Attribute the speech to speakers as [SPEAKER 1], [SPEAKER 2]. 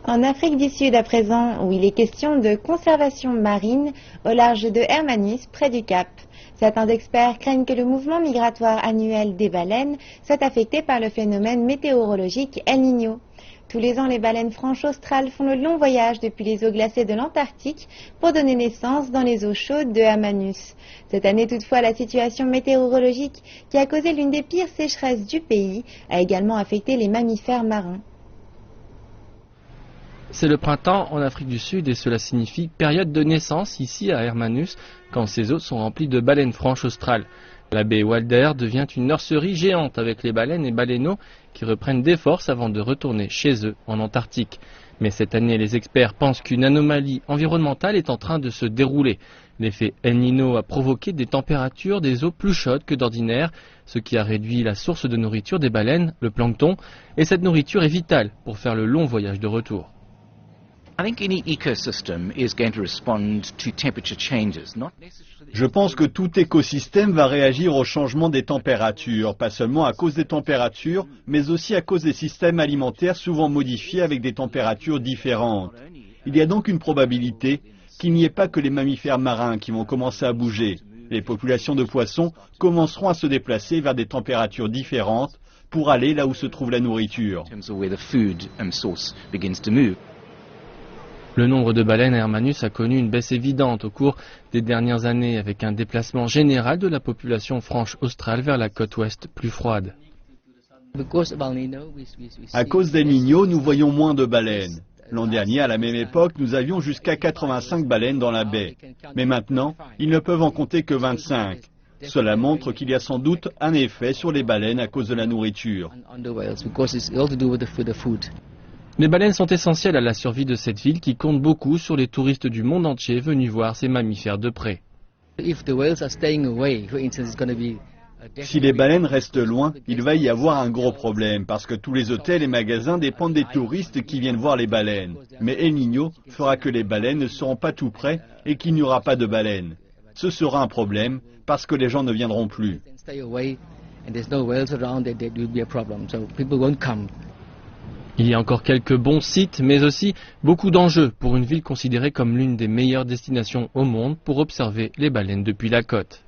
[SPEAKER 1] En Afrique du Sud à présent, où il est question de conservation marine au large de Hermanus, près du Cap. Certains experts craignent que le mouvement migratoire annuel des baleines soit affecté par le phénomène météorologique El Niño. Tous les ans, les baleines franches australes font le long voyage depuis les eaux glacées de l'Antarctique pour donner naissance dans les eaux chaudes de Hermanus. Cette année toutefois, la situation météorologique qui a causé l'une des pires sécheresses du pays a également affecté les mammifères marins.
[SPEAKER 2] C'est le printemps en Afrique du Sud et cela signifie période de naissance ici à Hermanus quand ces eaux sont remplies de baleines franches australes. La baie Walder devient une nurserie géante avec les baleines et baleineaux qui reprennent des forces avant de retourner chez eux en Antarctique. Mais cette année, les experts pensent qu'une anomalie environnementale est en train de se dérouler. L'effet El Niño a provoqué des températures des eaux plus chaudes que d'ordinaire, ce qui a réduit la source de nourriture des baleines, le plancton, et cette nourriture est vitale pour faire le long voyage de retour.
[SPEAKER 3] Je pense que tout écosystème va réagir au changement des températures, pas seulement à cause des températures, mais aussi à cause des systèmes alimentaires souvent modifiés avec des températures différentes. Il y a donc une probabilité qu'il n'y ait pas que les mammifères marins qui vont commencer à bouger. Les populations de poissons commenceront à se déplacer vers des températures différentes pour aller là où se trouve la nourriture.
[SPEAKER 2] Le nombre de baleines à Hermanus a connu une baisse évidente au cours des dernières années, avec un déplacement général de la population franche australe vers la côte ouest plus froide.
[SPEAKER 3] À cause d'El Niño, nous voyons moins de baleines. L'an dernier, à la même époque, nous avions jusqu'à 85 baleines dans la baie. Mais maintenant, ils ne peuvent en compter que 25. Cela montre qu'il y a sans doute un effet sur les baleines à cause de la nourriture.
[SPEAKER 2] Les baleines sont essentielles à la survie de cette ville qui compte beaucoup sur les touristes du monde entier venus voir ces mammifères de près.
[SPEAKER 3] Si les baleines restent loin, il va y avoir un gros problème parce que tous les hôtels et magasins dépendent des touristes qui viennent voir les baleines. Mais El Niño fera que les baleines ne seront pas tout près et qu'il n'y aura pas de baleines. Ce sera un problème parce que les gens ne viendront plus.
[SPEAKER 2] Il y a encore quelques bons sites, mais aussi beaucoup d'enjeux pour une ville considérée comme l'une des meilleures destinations au monde pour observer les baleines depuis la côte.